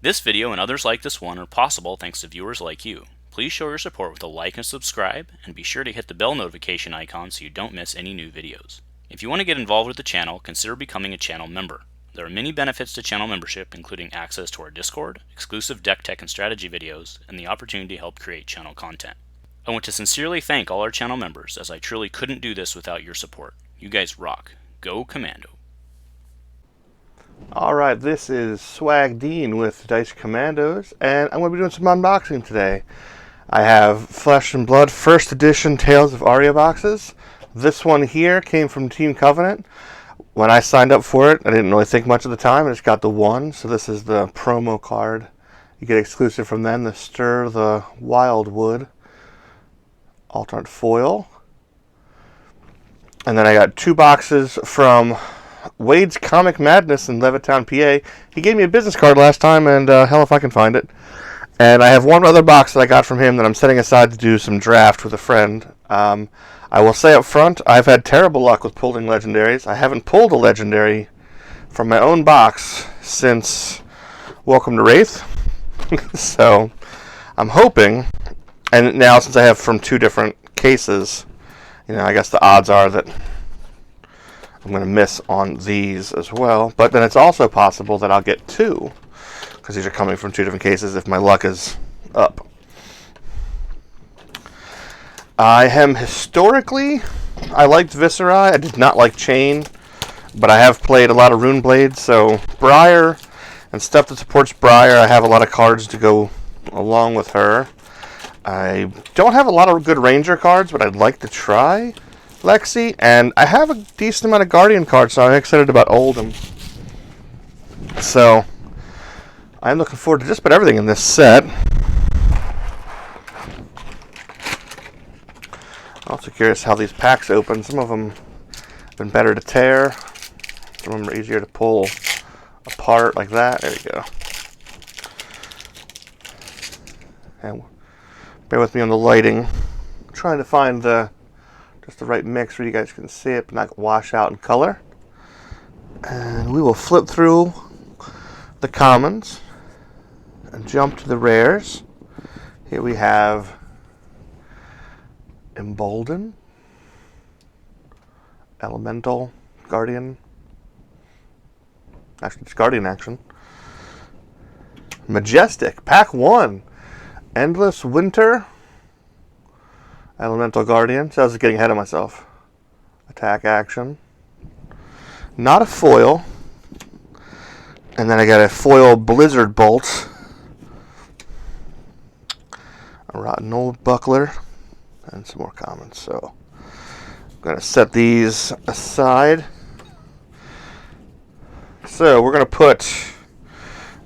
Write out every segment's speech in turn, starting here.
This video and others like this one are possible thanks to viewers like you. Please show your support with a like and subscribe, and be sure to hit the bell notification icon so you don't miss any new videos. If you want to get involved with the channel, consider becoming a channel member. There are many benefits to channel membership, including access to our Discord, exclusive deck tech and strategy videos, and the opportunity to help create channel content. I want to sincerely thank all our channel members, as I truly couldn't do this without your support. You guys rock. Go Commando. Alright, this is SwagDean with Dice Commandos, and I'm going to be doing some unboxing today. I have Flesh and Blood First Edition Tales of Aria boxes. This one here came from Team Covenant. When I signed up for it, I didn't really think much at the time. I just got the one, so this is the promo card. You get exclusive from them, the Stir the Wildwood alternate foil. And then I got 2 boxes from Wade's Comic Madness in Levittown, PA. He gave me a business card last time, and hell if I can find it. And I have one other box that I got from him that I'm setting aside to do some draft with a friend. I will say up front, I've had terrible luck with pulling legendaries. I haven't pulled a legendary from my own box since Welcome to Wrathe. So I'm hoping, and now since I have from 2 different cases, I guess the odds are that I'm going to miss on these as well. But then it's also possible that I'll get 2, because these are coming from 2 different cases if my luck is up. I liked Viscera. I did not like Chane, but I have played a lot of Runeblade, so Briar and stuff that supports Briar, I have a lot of cards to go along with her. I don't have a lot of good Ranger cards, but I'd like to try Lexi, and I have a decent amount of Guardian cards, so I'm excited about Oldham. So I'm looking forward to just about everything in this set. I'm also curious how these packs open. Some of them have been better to tear. Some of them are easier to pull apart like that. There you go. And bear with me on the lighting. I'm trying to find just the right mix where you guys can see it but not wash out in color. And we will flip through the commons and jump to the rares. Here we have Embolden, Elemental, Guardian. Actually, it's Guardian action. Majestic, Pack 1. Endless Winter, Elemental Guardian. So I was getting ahead of myself. Attack action. Not a foil. And then I got a foil Blizzard Bolt. A Rotten Old Buckler. And some more commons. So I'm going to set these aside. So we're going to put,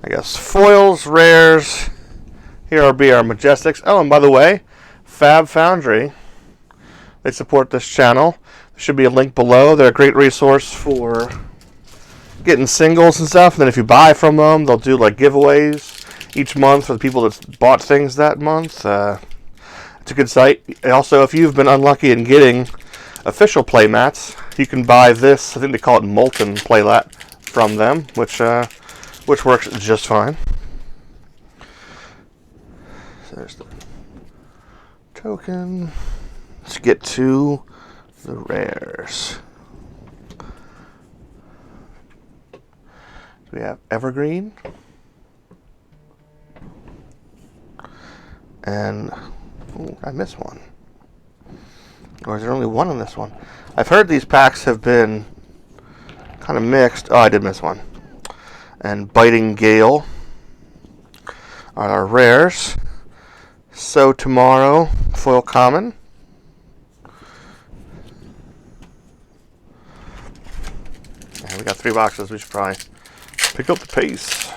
I guess, foils, rares. Here will be our Majestics. Oh, and by the way, Fab Foundry, they support this channel. There should be a link below. They're a great resource for getting singles and stuff. And then if you buy from them, they'll do like giveaways each month for the people that bought things that month. It's a good site. Also, if you've been unlucky in getting official playmats, you can buy this. I think they call it Molten playmat from them, which works just fine. So there's the token. Let's get to the rares. We have Evergreen and I missed one. Or is there only one in this one? I've heard these packs have been kind of mixed. Oh, I did miss one. And Biting Gale are our rares. So tomorrow, foil common. And we got 3 boxes. We should probably pick up the pace.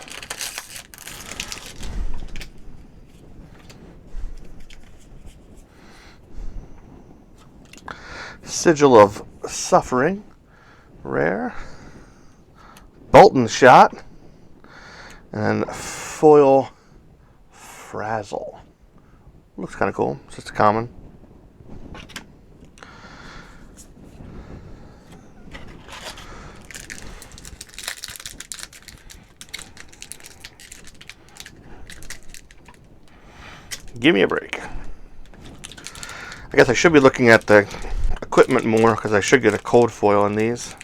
Sigil of Suffering, rare. Boltyn Shot, and foil Frazzle. Looks kind of cool. It's just a common. Give me a break. I guess I should be looking at the equipment more because I should get a cold foil in these.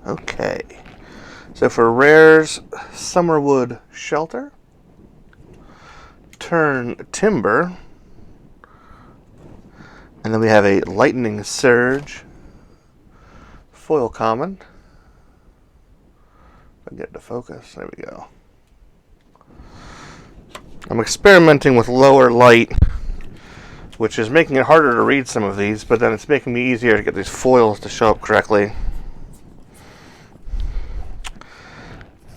Okay. So for rares, Summerwood Shelter, Turn Timber, and then we have a Lightning Surge, foil common. If I get it to focus, there we go. I'm experimenting with lower light, which is making it harder to read some of these, but then it's making me easier to get these foils to show up correctly.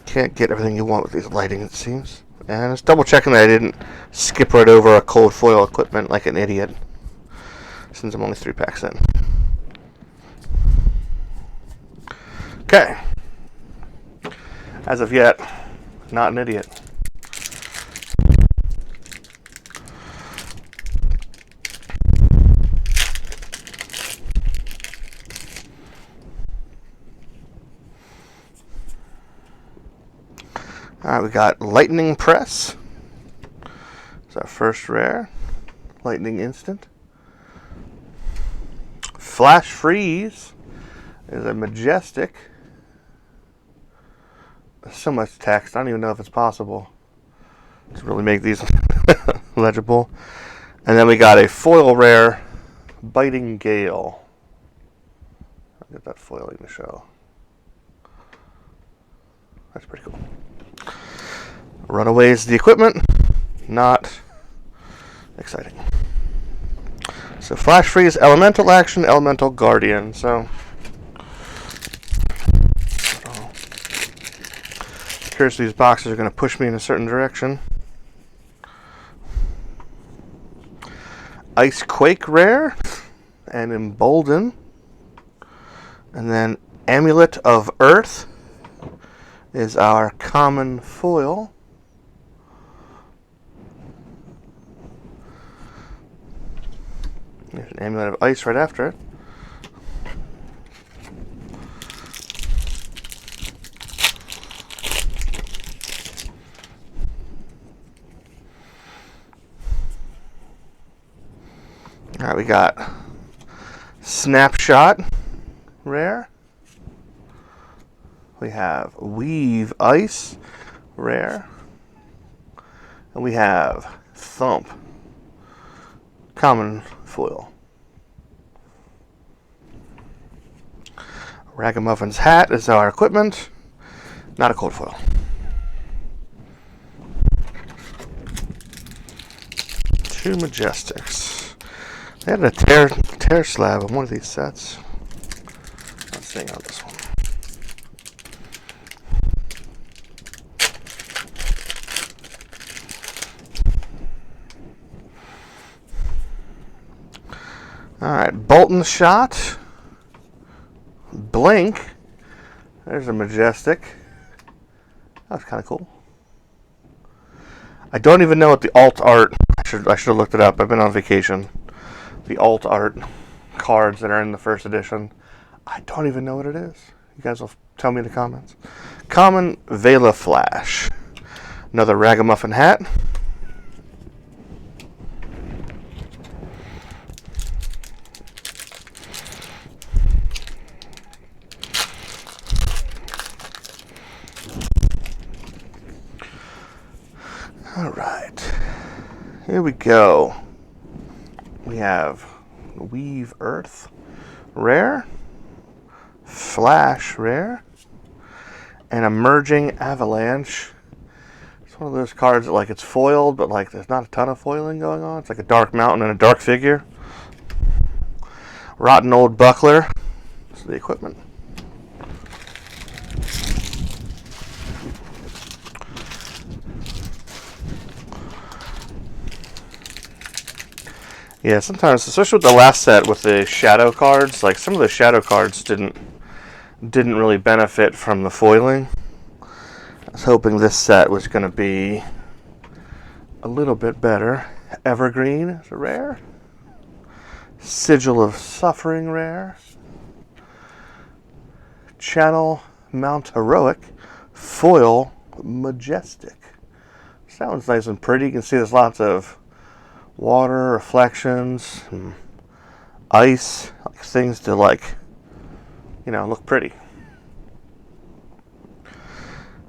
Can't get everything you want with these lighting, it seems. And it's double checking that I didn't skip right over a cold foil equipment like an idiot, since I'm only 3 packs in. Okay. As of yet, not an idiot. Alright, we got Lightning Press. It's our first rare. Lightning Instant. Flash Freeze is a Majestic. So much text, I don't even know if it's possible to really make these legible. And then we got a foil rare, Biting Gale. I'll get that foiling to show. That's pretty cool. Runaways the equipment. Not exciting. So Flash Freeze, Elemental Action, Elemental Guardian. So curious if these boxes are going to push me in a certain direction. Ice Quake rare and Embolden. And then Amulet of Earth is our common foil. There's an Amulet of Ice right after it. Alright, we got Snapshot rare. We have Weave Ice rare. And we have Thump common foil. Ragamuffin's Hat is our equipment. Not a cold foil. Two Majestics. They had a tear slab on one of these sets. Not seeing on this one. Alright, Boltyn Shot. Blink. There's a Majestic. That was kind of cool. I don't even know what the alt art. I should have looked it up. I've been on vacation. The alt art cards that are in the first edition. I don't even know what it is. You guys will tell me in the comments. Common Vela Flash. Another Ragamuffin Hat. Alright. Here we go. We have Weave Earth rare, Flash rare, and Emerging Avalanche. It's one of those cards that, like, it's foiled, but like there's not a ton of foiling going on. It's like a dark mountain and a dark figure. Rotten Old Buckler. This is the equipment. Yeah, sometimes, especially with the last set with the shadow cards, like some of the shadow cards didn't really benefit from the foiling. I was hoping this set was going to be a little bit better. Evergreen is a rare. Sigil of Suffering rare. Channel Mount Heroic foil Majestic. Sounds nice and pretty. You can see there's lots of water, reflections, and ice, like things to look pretty.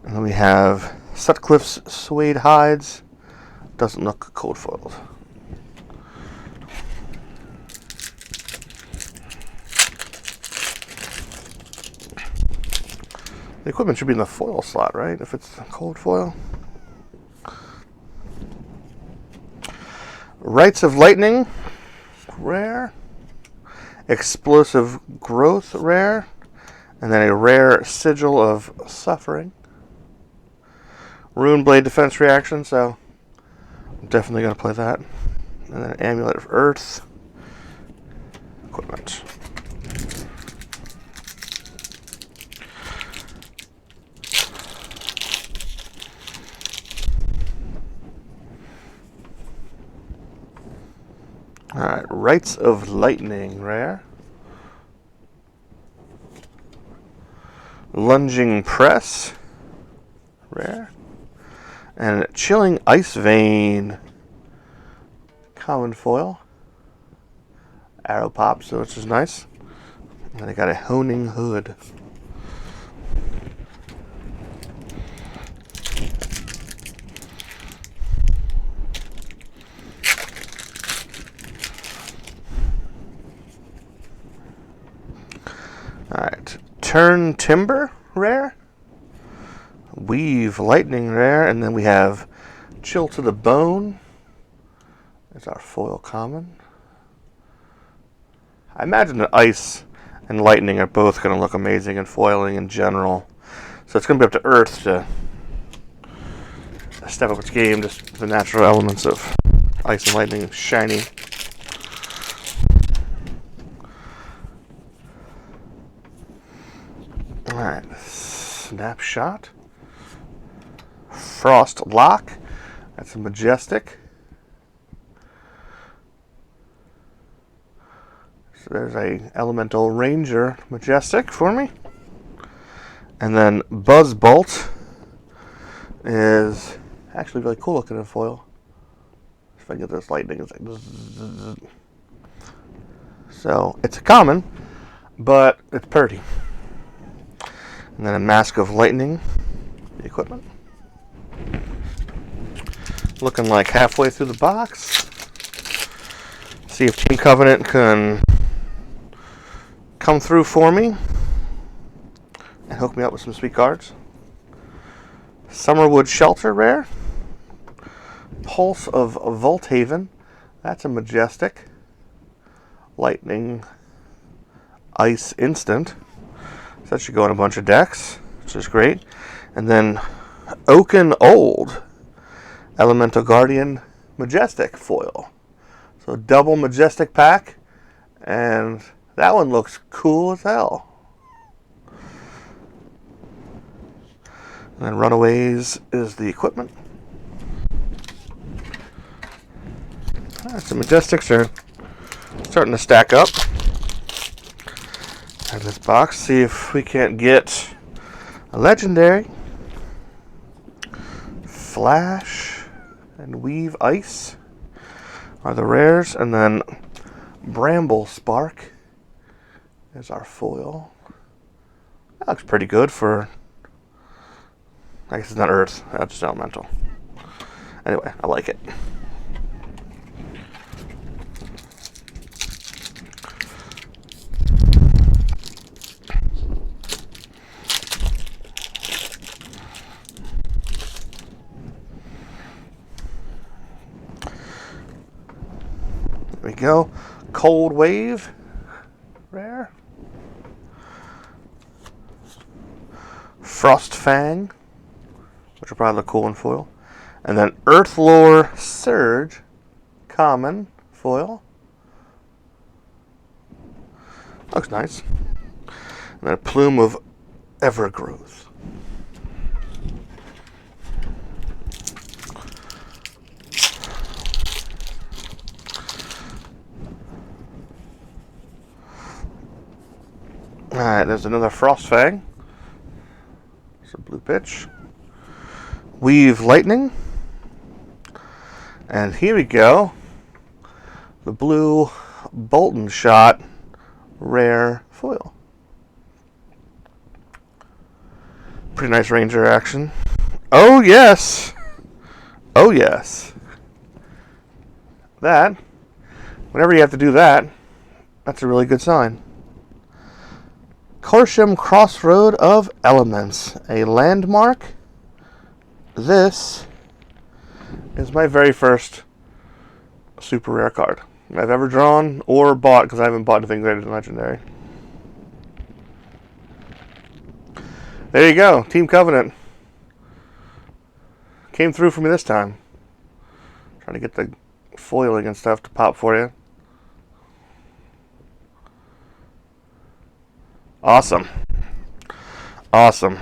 And then we have Sutcliffe's Suede Hides. Doesn't look cold foiled. The equipment should be in the foil slot, right? If it's cold foil. Rites of Lightning, rare. Explosive Growth, rare. And then a rare Sigil of Suffering. Runeblade defense reaction, so I'm definitely going to play that. And then Amulet of Earth. Equipment. Alright, Rites of Lightning, rare. Lunging Press, rare. And Chilling Ice Vein, common foil. Arrow pops, which is nice. And they got a Honing Hood. Alright, Turn Timber, rare. Weave Lightning, rare. And then we have Chill to the Bone. There's our foil common. I imagine that ice and lightning are both going to look amazing in foiling in general. So it's going to be up to Earth to step up its game, just the natural elements of ice and lightning shiny. Alright, Snapshot. Frost Lock. That's a Majestic. So there's a Elemental Ranger Majestic for me. And then Buzz Bolt is actually really cool looking in foil. If I get this lightning, it's like zzz. So it's a common, but it's pretty. And then a Mask of Lightning, the equipment. Looking like halfway through the box. See if Team Covenant can come through for me and hook me up with some sweet cards. Summerwood Shelter, rare. Pulse of Volthaven, that's a Majestic. Lightning Ice Instant. So that should go in a bunch of decks, which is great. And then Oaken Old Elemental Guardian Majestic foil. So double Majestic pack, and that one looks cool as hell. And then Runaways is the equipment. The Majestics are starting to stack up. Out of this box, see if we can't get a legendary. Flash and Weave Ice are the rares, and then Bramble Spark is our foil. That looks pretty good for, I guess it's not Earth, that's just Elemental. Anyway, I like it. There we go. Cold Wave, rare. Frost Fang, which will probably look cool in foil. And then Earthlore Surge, common foil. Looks nice. And then a Plume of Evergrowth. Alright, there's another Frostfang. It's a blue pitch. Weave Lightning. And here we go. The blue Boltyn Shot rare foil. Pretty nice Ranger action. Oh yes! Oh yes. That, whenever you have to do that, that's a really good sign. Corsham Crossroad of Elements, a landmark. This is my very first super rare card I've ever drawn or bought, because I haven't bought anything greater than legendary. There you go, Team Covenant. Came through for me this time. Trying to get the foiling and stuff to pop for you. Awesome. Awesome.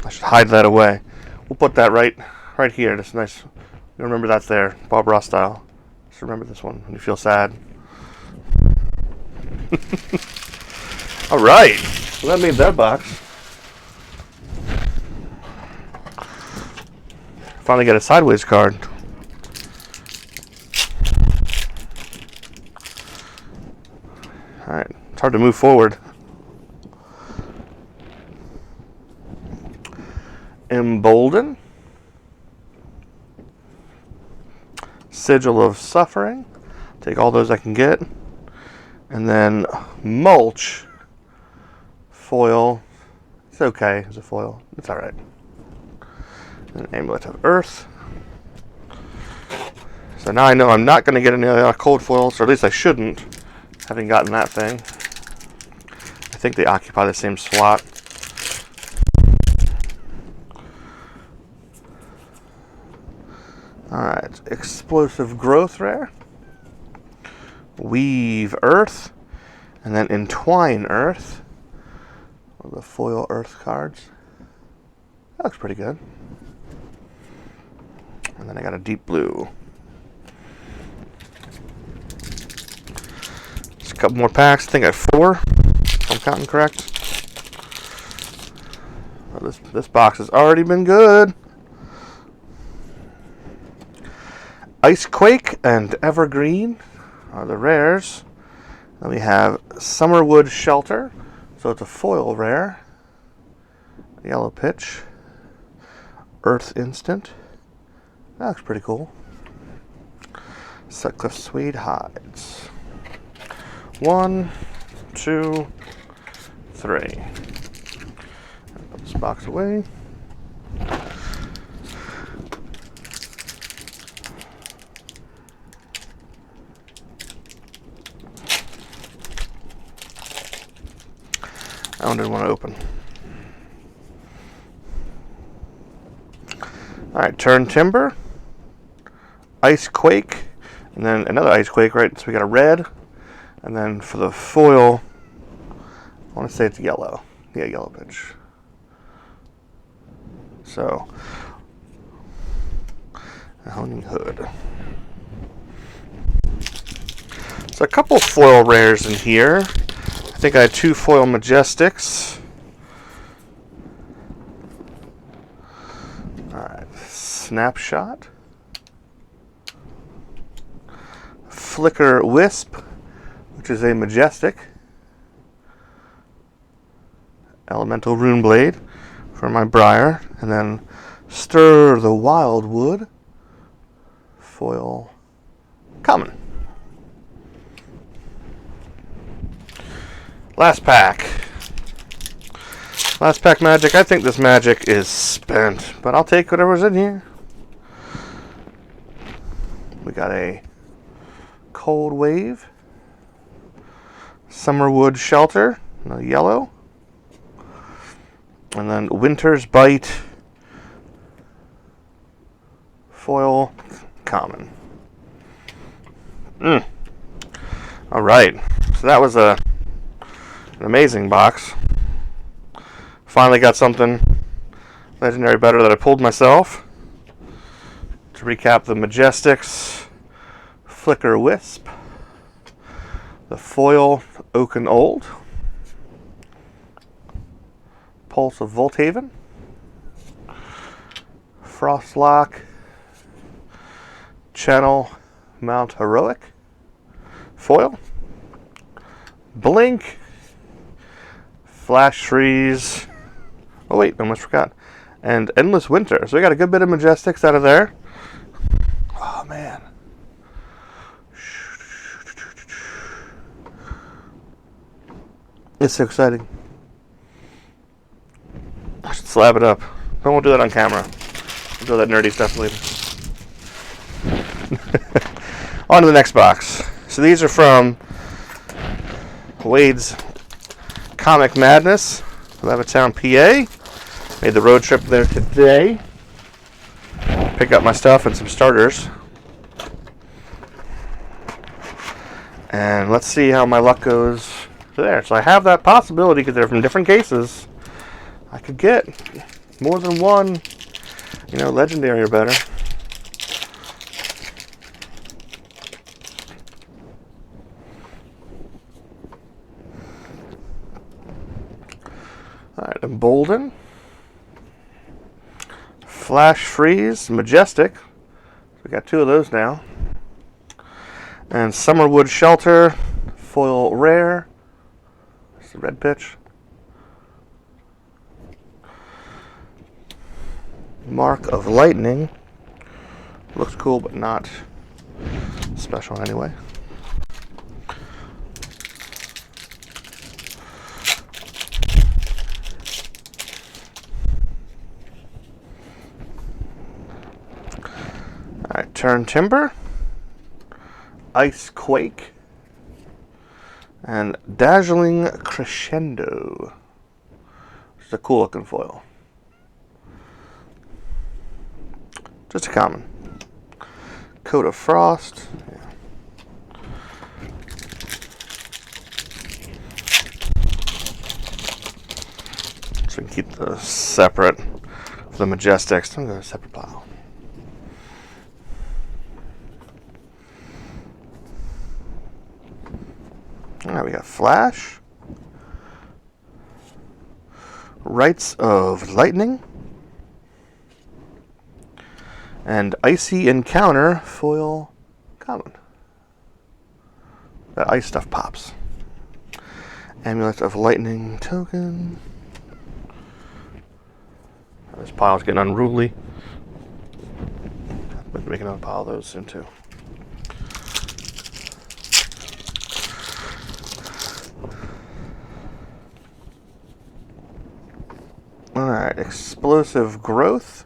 I should hide that away. We'll put that right here. That's nice. You remember that's there, Bob Ross style. Just remember this one when you feel sad. All right. So that made that box. Finally got a sideways card. All right. It's hard to move forward. Embolden. Sigil of Suffering. Take all those I can get. And then Mulch. Foil. It's okay as a foil. It's alright. An Amulet of Earth. So now I know I'm not going to get any cold foils, or at least I shouldn't, having gotten that thing. I think they occupy the same slot. Alright, Explosive Growth rare. Weave Earth. And then Entwine Earth. The foil Earth cards. That looks pretty good. And then I got a Deep Blue. Just a couple more packs. I think I have 4, if I'm counting correct. Well, this box has already been good. Icequake and Evergreen are the rares. Then we have Summerwood Shelter. So it's a foil rare. Yellow Pitch. Earth Instant. That looks pretty cool. Sutcliffe Suede Hides. 1, 2, 3. Put this box away. That one didn't want to open. Alright, Turn Timber, Icequake, and then another Icequake, right? So we got a red, and then for the foil, I want to say it's yellow. Yeah, Yellow Pitch. So, a Honing Hood. So a couple foil rares in here. I think I had 2 foil Majestics. Alright, Snapshot. Flicker Wisp, which is a Majestic. Elemental Runeblade for my Briar. And then Stir the Wildwood. Foil Common. Last pack. Last pack magic. I think this magic is spent, but I'll take whatever's in here. We got a Cold Wave. Summerwood Shelter. No yellow. And then Winter's Bite. Foil Common. Alright. So that was an amazing box. Finally got something legendary better that I pulled myself. To recap, the Majestics, Flicker Wisp, the foil Oaken Old, Pulse of Volthaven, Frostlock, Channel Mount Heroic, foil, Blink, Flash Freeze, oh wait, almost forgot, and Endless Winter. So we got a good bit of Majestics out of there. Oh man. It's so exciting. I should slab it up. I won't do that on camera. We'll do that nerdy stuff later. On to the next box. So these are from Wade's Comic Madness, Levittown, PA. Made the road trip there today. Pick up my stuff and some starters. And let's see how my luck goes there. So I have that possibility, because they're from different cases. I could get more than one, legendary or better. Alright, Boltyn, Flash Freeze, Majestic. We got two of those now. And Summerwood Shelter, foil rare. It's the red pitch. Mark of Lightning. Looks cool, but not special anyway. Alright, Turn Timber, Ice Quake, and Dazzling Crescendo. It's a cool looking foil. Just a common. Coat of Frost. Yeah. So we can keep the separate for the Majestics. I'm going to go to a separate pile. Alright, we got Flash, Rites of Lightning, and Icy Encounter, foil common. That ice stuff pops. Amulet of Lightning token. This pile's getting unruly. I'm making another pile of those soon too. Alright, Explosive Growth.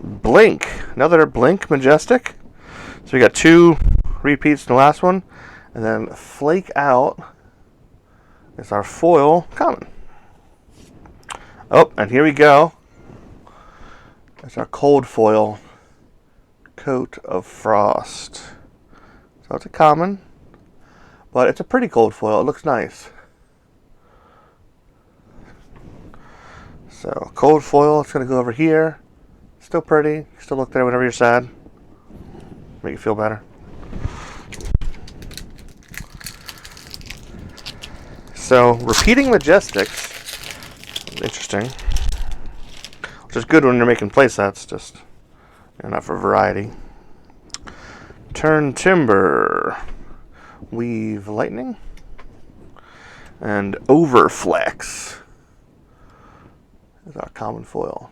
Blink. Another Blink Majestic. So we got two repeats in the last one. And then Flake Out is our foil common. Oh, and here we go. That's our cold foil Coat of Frost. So it's a common, but it's a pretty cold foil. It looks nice. So, cold foil, it's going to go over here. Still pretty. Still look there whenever you're sad. Make you feel better. So, repeating Majestics. Interesting. Which is good when you're making playsets, just not for variety. Turn Timber. Weave Lightning. And Overflex is our common foil.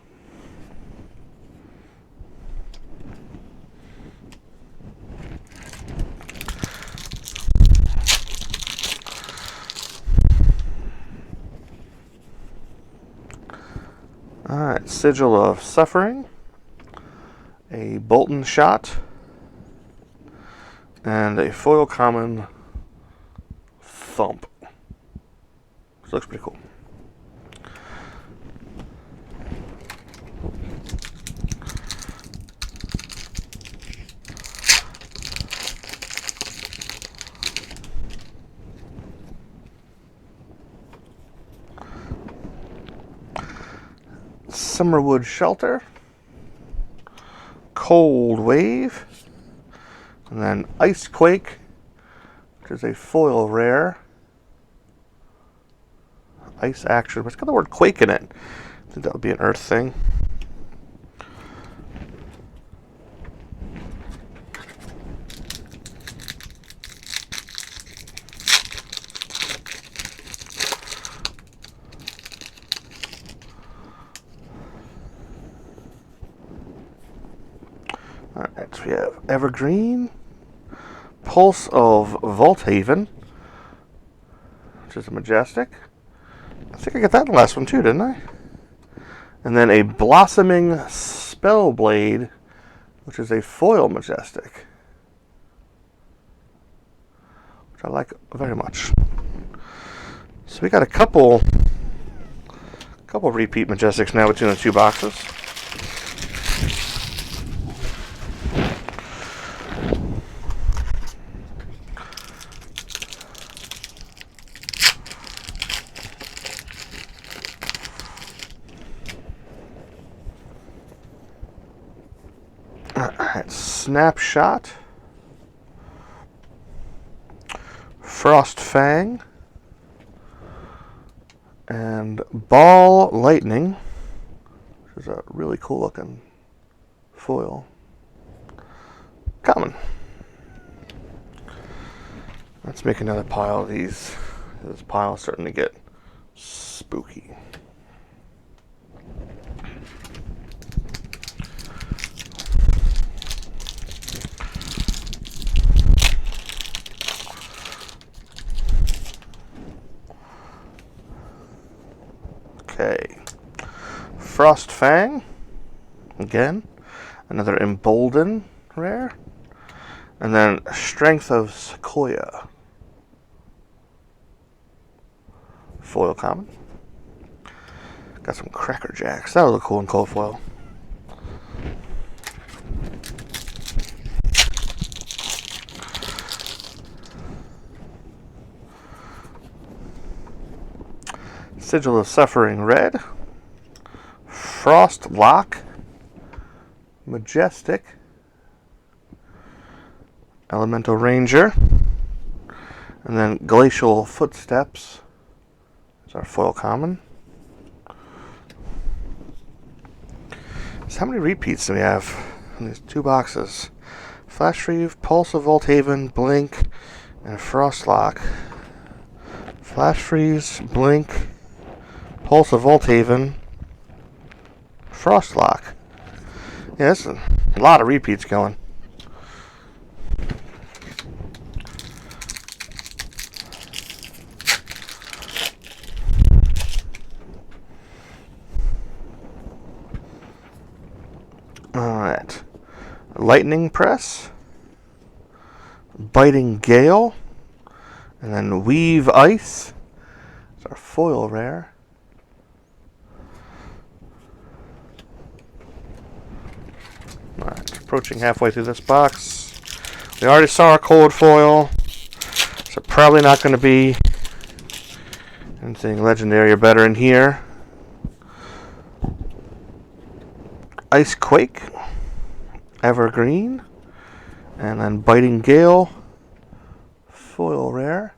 Alright, Sigil of Suffering, a Boltyn Shot, and a foil common Thump. This looks pretty cool. Summerwood Shelter, Cold Wave, and then Ice Quake, which is a foil rare. Ice action, but it's got the word quake in it. I think that would be an earth thing. Alright, so we have Evergreen, Pulse of Volthaven, which is a Majestic. I think I got that in the last one too, didn't I? And then a Blossoming Spellblade, which is a foil Majestic, which I like very much. So we got a couple repeat Majestics now between the two boxes. Snapshot, Frost Fang, and Ball Lightning, which is a really cool looking foil. Common. Let's make another pile of these. This pile is starting to get spooky. Okay, Frost Fang, again, another Embolden rare, and then Strength of Sequoia, foil common. Got some Cracker Jacks, that was a cool and cold foil. Sigil of Suffering red, Frost Lock, Majestic, Elemental Ranger, and then Glacial Footsteps is our foil common. So how many repeats do we have in these two boxes? Flash Freeze, Pulse of Volthaven, Blink, and Frost Lock. Flash Freeze, Blink, Pulse of Volthaven, Frostlock. Yeah, that's a lot of repeats going. Alright. Lightning Press, Biting Gale, and then Weave Ice. It's our foil rare. Alright, approaching halfway through this box. We already saw our cold foil, so probably not going to be anything legendary or better in here. Ice Quake, Evergreen, and then Biting Gale, foil rare.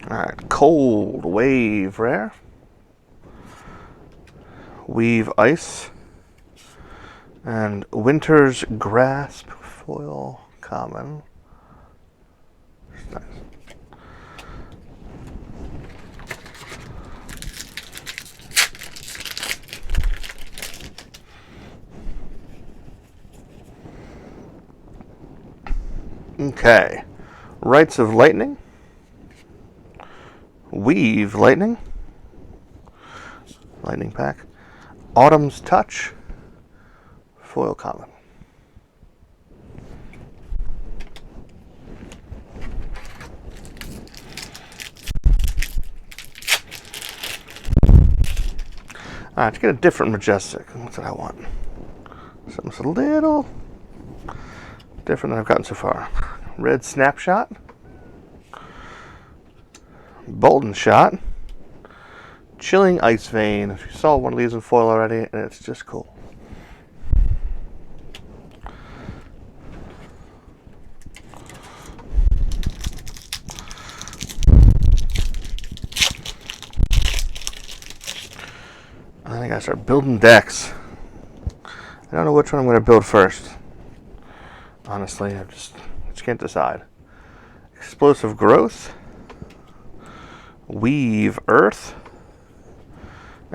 Alright, Cold Wave rare. Weave Ice. And Winter's Grasp foil common. Nice. Okay. Rites of Lightning. Weave Lightning. Lightning pack. Autumn's Touch. Foil common. Alright, to get a different Majestic. That's what I want. Something that's a little different than I've gotten so far. Red Snapshot. Boltyn Shot. Chilling Ice Vein. You saw one of these in foil already, and it's just cool. I think I start building decks. I don't know which one I'm going to build first. Honestly, I just can't decide. Explosive Growth, Weave Earth,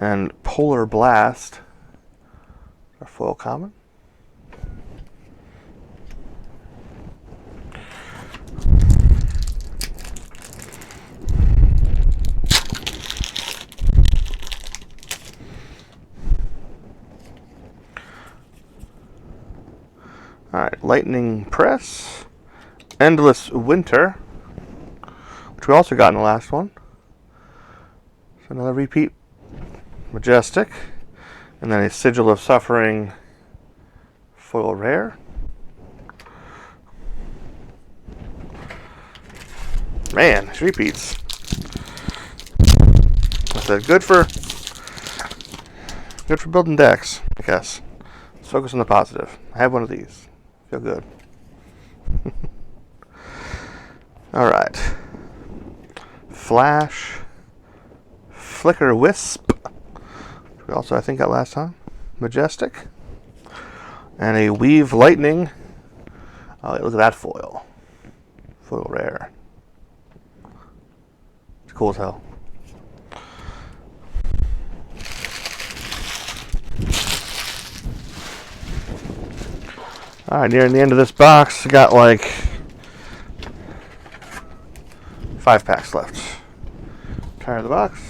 and Polar Blast are foil common. Alright, Lightning Press, Endless Winter, which we also got in the last one. So another repeat. Majestic, and then a Sigil of Suffering foil rare. Man, these repeats. I said good for building decks, I guess. Let's focus on the positive. I have one of these. Feel good. Alright. Flash. Flicker Wisp. We also, I think, got last time. Majestic. And a Weave Lightning. Oh, look at that foil. Foil rare. It's cool as hell. Alright, nearing the end of this box, I got like 5 packs left. Tire the box.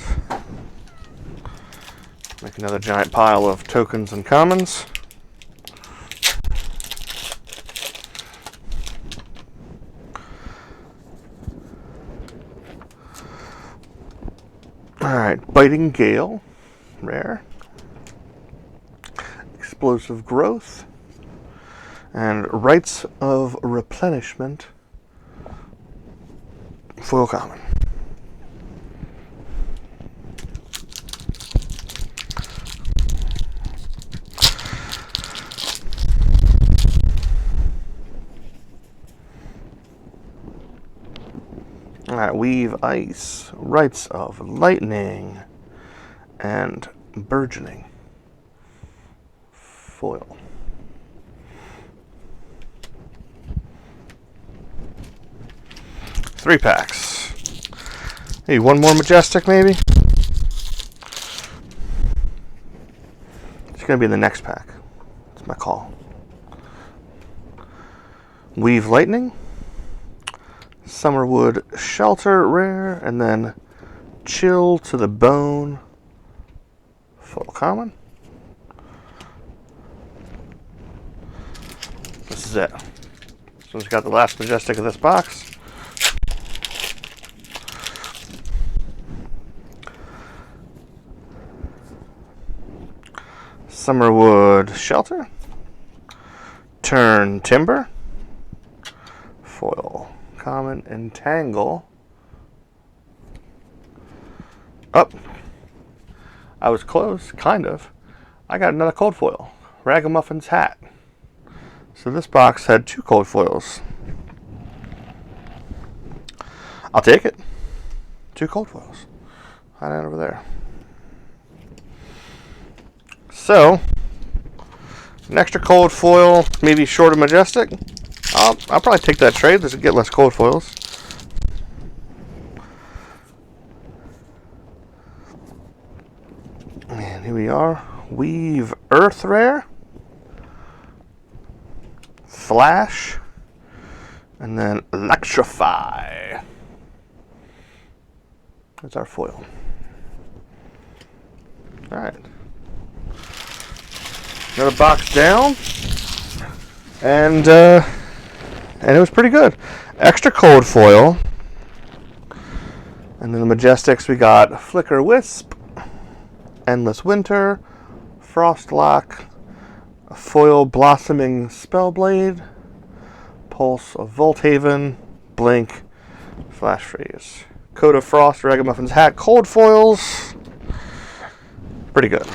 Make another giant pile of tokens and commons. Alright, Biting Gale, rare. Explosive Growth. And Rites of Replenishment, foil common. Alright, Weave Ice, Rites of Lightning, and Burgeoning, foil. Three packs. Hey, one more Majestic maybe? It's going to be in the next pack. That's my call. Weave Lightning. Summerwood Shelter rare. And then Chill to the Bone. Full common. This is it. So we've got the last Majestic of this box. Summerwood Shelter, Turn Timber, foil common, Entangle. Up. I was close, kind of. I got another cold foil, Ragamuffin's Hat. So this box had 2 cold foils. I'll take it. 2 cold foils. Hide out over there. So, an extra cold foil, maybe short of Majestic. I'll probably take that trade to get less cold foils. And here we are. Weave Earth rare. Flash. And then Electrify. That's our foil. Alright. Another box down, and it was pretty good. Extra cold foil, and then the Majestics we got Flicker Wisp, Endless Winter, Frostlock, a foil Blossoming Spellblade, Pulse of Volthaven, Blink, Flash Freeze, Coat of Frost, Ragamuffin's Hat, cold foils. pretty good.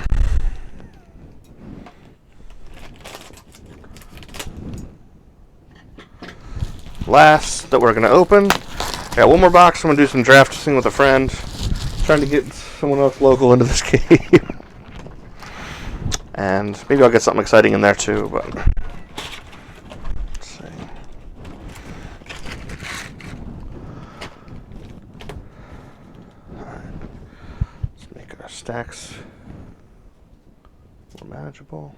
Last that we're going to open. Got one more box. I'm going to do some drafting with a friend. Trying to get someone else local into this game. And maybe I'll get something exciting in there too, but let's see. Alright. Let's make our stacks more manageable.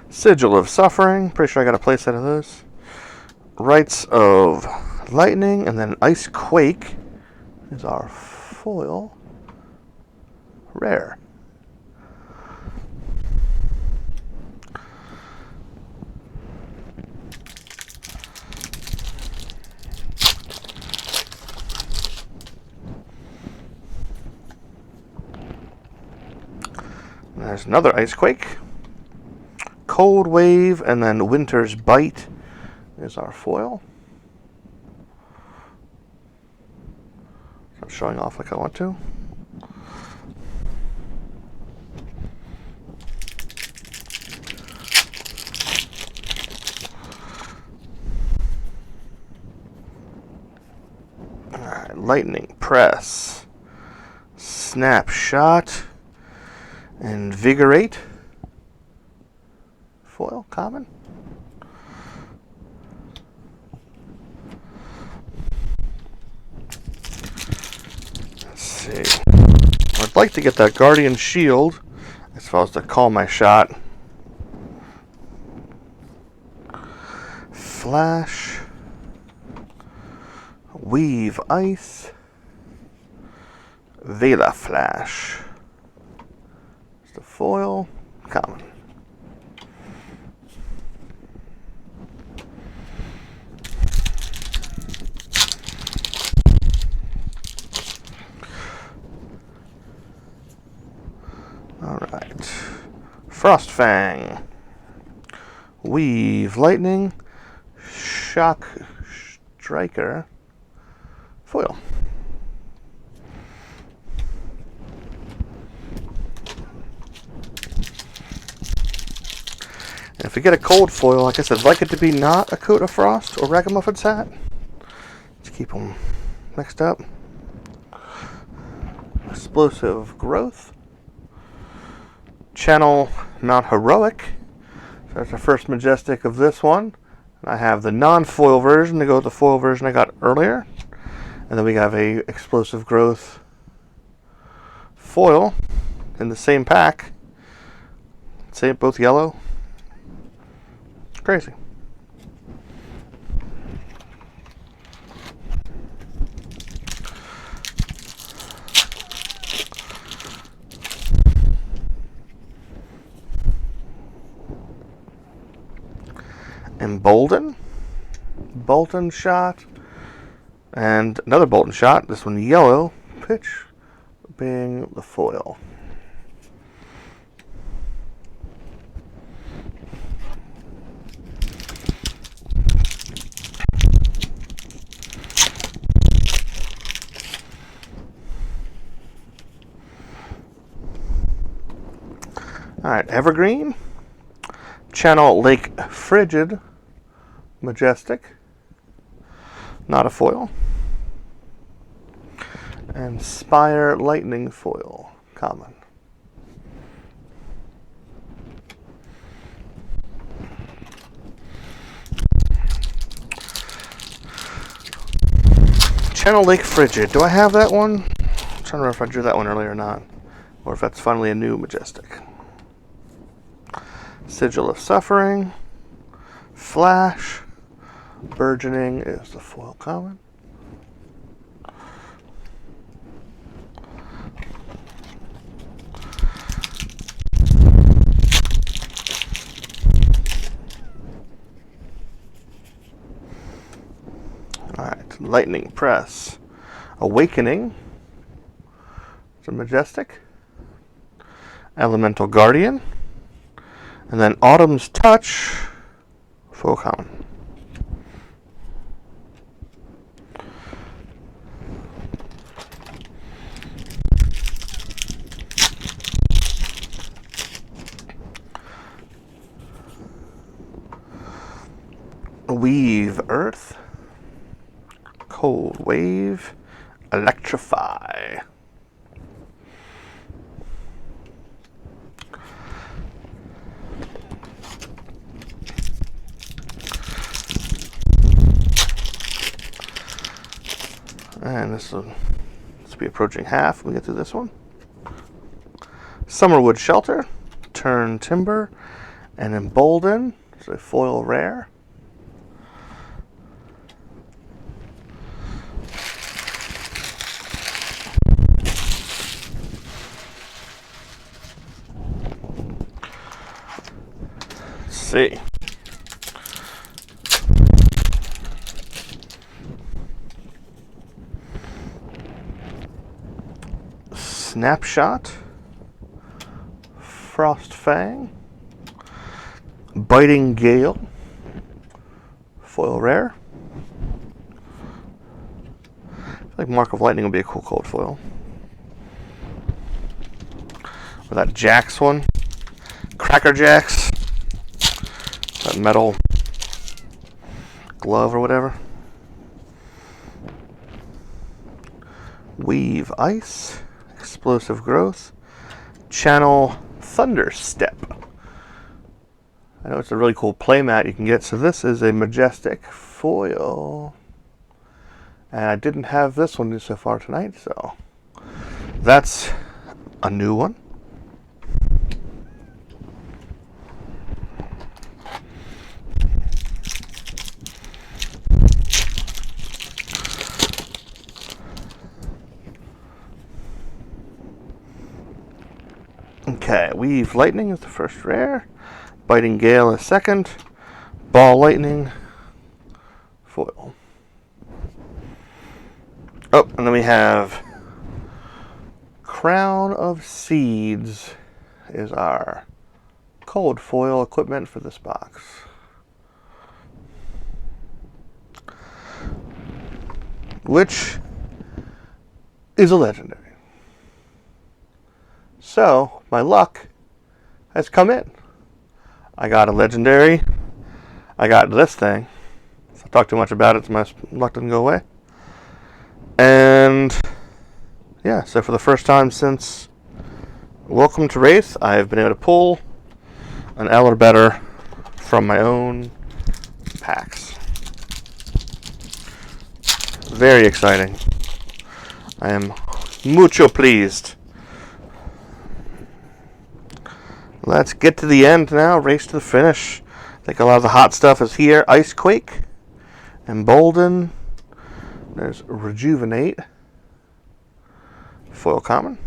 Sigil of Suffering. Pretty sure I got a playset of those. Rites of Lightning, and then Ice Quake is our foil. Rare. There's another Ice Quake. Cold Wave, and then Winter's Bite is our foil. I'm showing off like I want to. Alright, Lightning Press, Snapshot, Invigorate. Foil, common. Let's see. I'd like to get that Guardian Shield as far as to call my shot. Flash. Weave Ice. Vela Flash. It's the foil, common. Alright. Frostfang. Weave Lightning. Shock Striker. Foil. And if we get a cold foil, like I said, I'd like it to be not a Coat of Frost or Ragamuffin's hat. Let's keep them mixed up. Explosive Growth. Channel Mount Heroic. So that's the first Majestic of this one. And I have the non-foil version to go with the foil version I got earlier. And then we have a Explosive Growth foil in the same pack. Same, both yellow. Crazy. Embolden, Boltyn Shot, and another Boltyn Shot, this one yellow, pitch being the foil. Alright, Evergreen, Channel Lake Frigid, Majestic, not a foil, and Spire Lightning foil, common. Channel Lake Frigid, do I have that one? I'm trying to remember if I drew that one earlier or not, or if that's finally a new Majestic. Sigil of Suffering, Flash, Burgeoning is the foil common. Alright, Lightning Press, Awakening, it's a Majestic, Elemental Guardian, And then Autumn's Touch, foil common. Weave Earth, Cold Wave, Electrify. And this will be approaching half when we get through this one. Summerwood Shelter, Turn Timber, and Embolden. It's a foil rare. Let's see. Snapshot, Frostfang, Biting Gale, foil rare. I feel like Mark of Lightning will be a cool cold foil. Or that Jax one, Cracker Jacks, that metal glove or whatever. Weave Ice, Explosive Growth, Channel Thunderstep. I know it's a really cool playmat you can get. So this is a Majestic foil. And I didn't have this one so far tonight, so that's a new one. Okay, Weave Lightning is the first rare. Biting Gale is second. Ball Lightning, foil. Oh, and then we have Crown of Seeds is our cold foil equipment for this box. Which is a legendary. So, my luck has come in. I got a legendary. I got this thing. If I talk too much about it, my luck doesn't go away. And, yeah, so for the first time since Welcome to Wrathe, I've been able to pull an L or better from my own packs. Very exciting. I am mucho pleased. Let's get to the end now. Race to the finish. I think a lot of the hot stuff is here. Icequake, Embolden. There's Rejuvenate, foil common.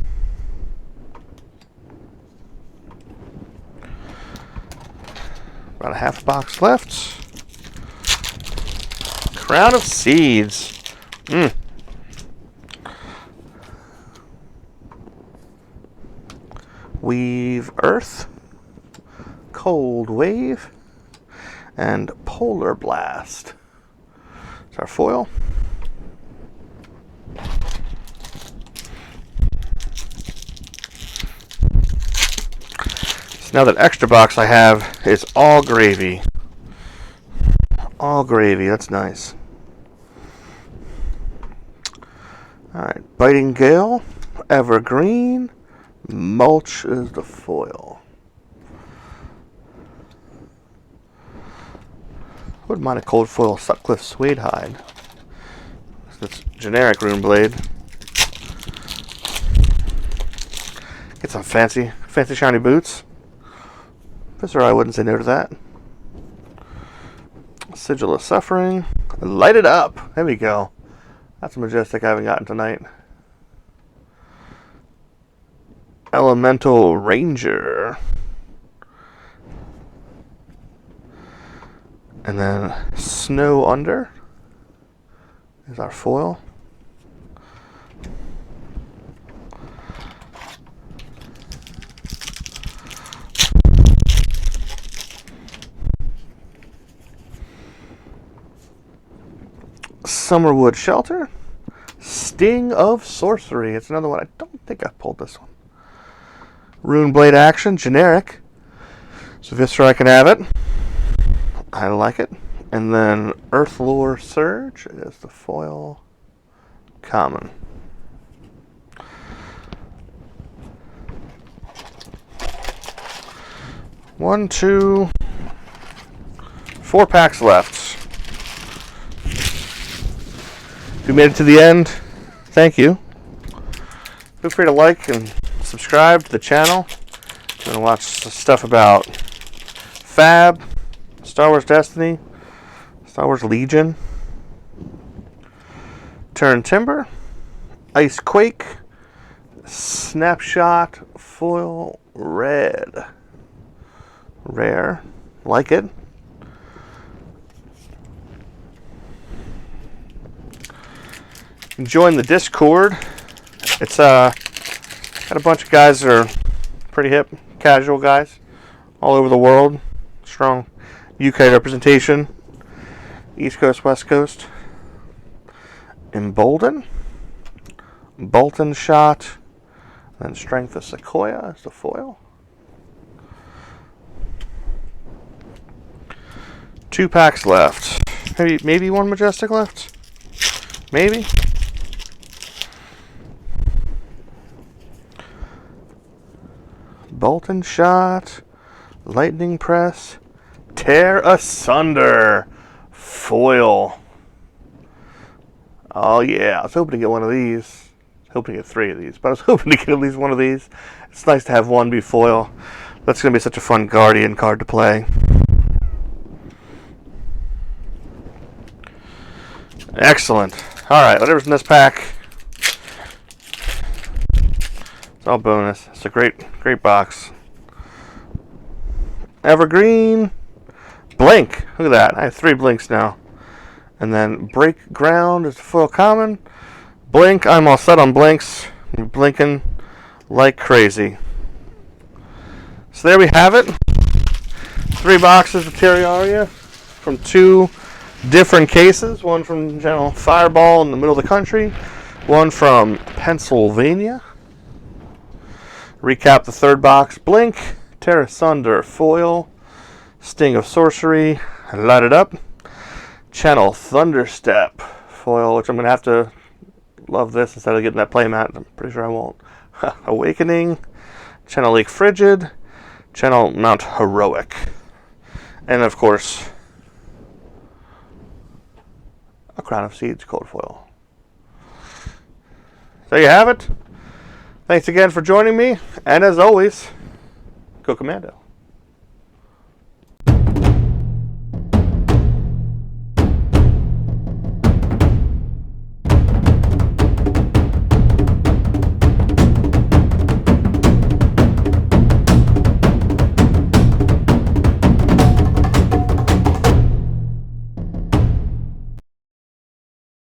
About a half box left. Crown of Seeds. Weave Earth, Cold Wave, and Polar Blast. It's our foil. So now that extra box I have is all gravy. All gravy, that's nice. Alright, Biting Gale, Evergreen, Mulch is the foil. Wouldn't mind a cold foil Sutcliffe Suede Hide. That's generic Runeblade. Get some fancy shiny boots. Professor, I wouldn't say no to that. Sigil of Suffering. Light it up. There we go. That's a Majestic I haven't gotten tonight. Elemental Ranger. And then Snow Under is our foil. Summerwood Shelter. Sting of Sorcery. It's another one. I don't think I pulled this one. Runeblade Action, generic. So Viscera, I can have it. I like it. And then Earthlore Surge is the foil common. One, two, 4 packs left. If you made it to the end, thank you. Feel free to like and subscribe to the channel. And watch stuff about Fab, Star Wars Destiny, Star Wars Legion, Turn Timber, Ice Quake, Snapshot Foil Red. Rare. Like it. Join the Discord. It's got a bunch of guys that are pretty hip, casual guys all over the world. Strong UK representation. East Coast, West Coast. Embolden. Boltyn Shot. Then Strength of Sequoia is the foil. 2 packs left. Maybe 1 Majestic left. Maybe. Boltyn Shot, Lightning Press, Tear Asunder, foil. Oh yeah, I was hoping to get one of these. Hoping to get 3 of these, but I was hoping to get at least one of these. It's nice to have one be foil. That's going to be such a fun Guardian card to play. Excellent. Alright, whatever's in this pack. It's all bonus. It's a great box. Evergreen. Blink. Look at that. I have 3 blinks now. And then Break Ground is the foil common. Blink. I'm all set on blinks. I'm blinking like crazy. So there we have it. 3 boxes of Tales of Aria from 2 different cases. One from General Fireball in the middle of the country. One from Pennsylvania. Recap the 3rd box. Blink, Tear Asunder, foil, Sting of Sorcery, Light It Up, Channel Thunderstep, foil, which I'm going to have to love this instead of getting that playmat. I'm pretty sure I won't. Awakening, Channel Lake Frigid, Channel Mount Heroic, and of course, a Crown of Seeds cold foil. There you have it. Thanks again for joining me, and as always, go Commando.